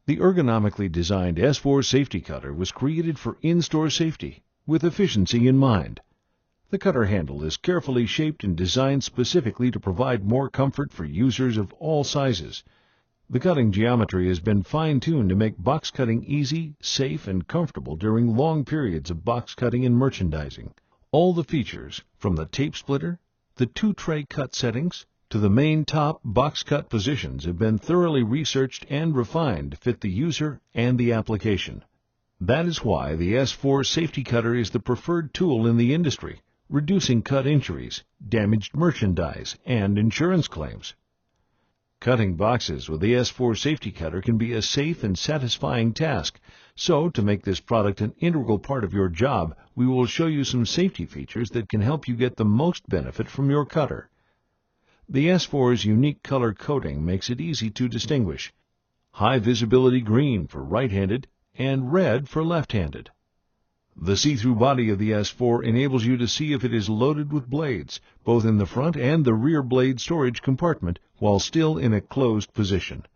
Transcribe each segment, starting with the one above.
The ergonomically designed S4 safety cutter was created for in-store safety, with efficiency in mind. The cutter handle is carefully shaped and designed specifically to provide more comfort for users of all sizes. The cutting geometry has been fine-tuned to make box cutting easy, safe, and comfortable during long periods of box cutting and merchandising. All the features, from the tape splitter, the two-tray cut settings, to the main top box cut positions, have been thoroughly researched and refined to fit the user and the application. That is why the S4 safety cutter is the preferred tool in the industry, reducing cut injuries, damaged merchandise, and insurance claims. Cutting boxes with the S4 safety cutter can be a safe and satisfying task, so to make this product an integral part of your job, we will show you some safety features that can help you get the most benefit from your cutter. The S4's unique color coding makes it easy to distinguish. High visibility green for right-handed and red for left-handed. The see-through body of the S4 enables you to see if it is loaded with blades, both in the front and the rear blade storage compartment, while still in a closed position.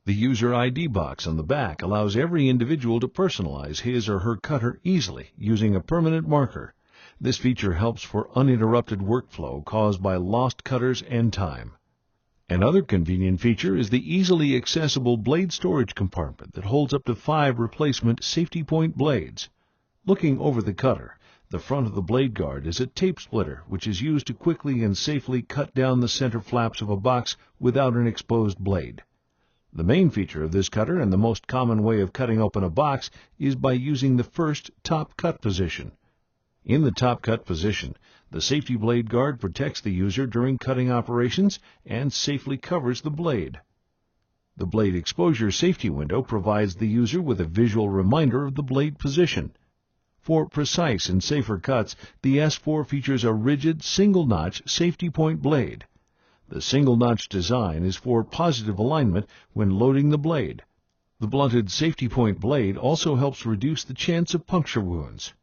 The user ID box on the back allows every individual to personalize his or her cutter easily using a permanent marker. This feature helps for uninterrupted workflow caused by lost cutters and time. Another convenient feature is the easily accessible blade storage compartment that holds up to 5 replacement safety point blades. Looking over the cutter, the front of the blade guard is a tape splitter which is used to quickly and safely cut down the center flaps of a box without an exposed blade. The main feature of this cutter, and the most common way of cutting open a box, is by using the first top cut position. In the top cut position, the safety blade guard protects the user during cutting operations and safely covers the blade. The blade exposure safety window provides the user with a visual reminder of the blade position. For precise and safer cuts, the S4 features a rigid single-notch safety point blade. The single-notch design is for positive alignment when loading the blade. The blunted safety point blade also helps reduce the chance of puncture wounds.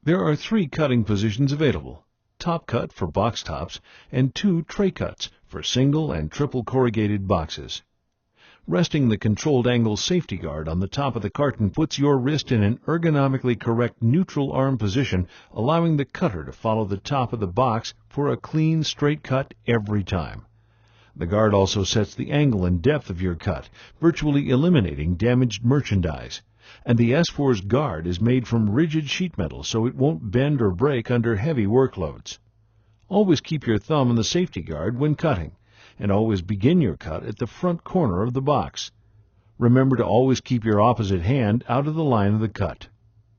There are 3 cutting positions available: top cut for box tops and 2 tray cuts for single and triple corrugated boxes. Resting the controlled angle safety guard on the top of the carton puts your wrist in an ergonomically correct neutral arm position, allowing the cutter to follow the top of the box for a clean, straight cut every time. The guard also sets the angle and depth of your cut, virtually eliminating damaged merchandise. And the S4's guard is made from rigid sheet metal so it won't bend or break under heavy workloads. Always keep your thumb on the safety guard when cutting, and always begin your cut at the front corner of the box. Remember to always keep your opposite hand out of the line of the cut.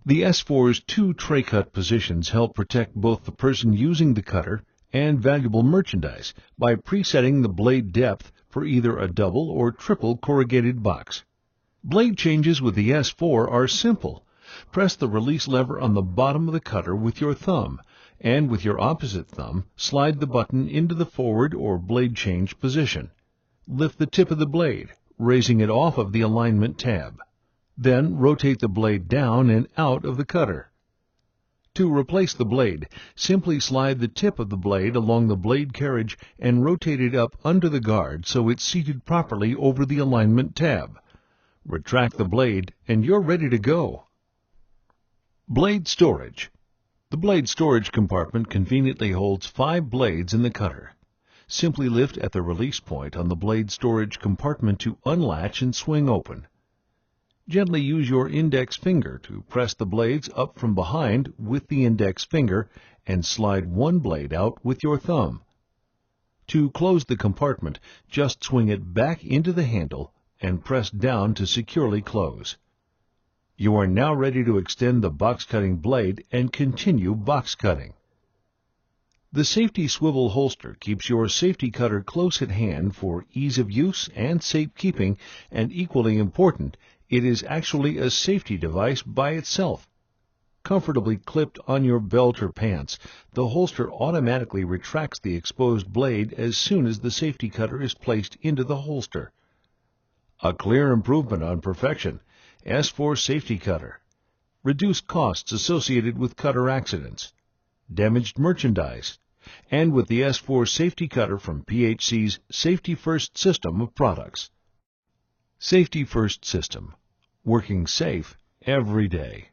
The S4's 2 tray cut positions help protect both the person using the cutter and valuable merchandise by presetting the blade depth for either a double or triple corrugated box. Blade changes with the S4 are simple. Press the release lever on the bottom of the cutter with your thumb, and with your opposite thumb, slide the button into the forward or blade change position. Lift the tip of the blade, raising it off of the alignment tab. Then rotate the blade down and out of the cutter. To replace the blade, simply slide the tip of the blade along the blade carriage and rotate it up under the guard so it's seated properly over the alignment tab. Retract the blade and you're ready to go. Blade storage. The blade storage compartment conveniently holds 5 blades in the cutter. Simply lift at the release point on the blade storage compartment to unlatch and swing open. Gently use your index finger to press the blades up from behind with the index finger and slide one blade out with your thumb. To close the compartment, just swing it back into the handle and press down to securely close. You are now ready to extend the box cutting blade and continue box cutting. The safety swivel holster keeps your safety cutter close at hand for ease of use and safekeeping, and equally important, it is actually a safety device by itself. Comfortably clipped on your belt or pants, the holster automatically retracts the exposed blade as soon as the safety cutter is placed into the holster. A clear improvement on perfection. S4 Safety Cutter. Reduced costs associated with cutter accidents, damaged merchandise, and with the S4 Safety Cutter from PHC's Safety First system of products. Safety First System. Working safe every day.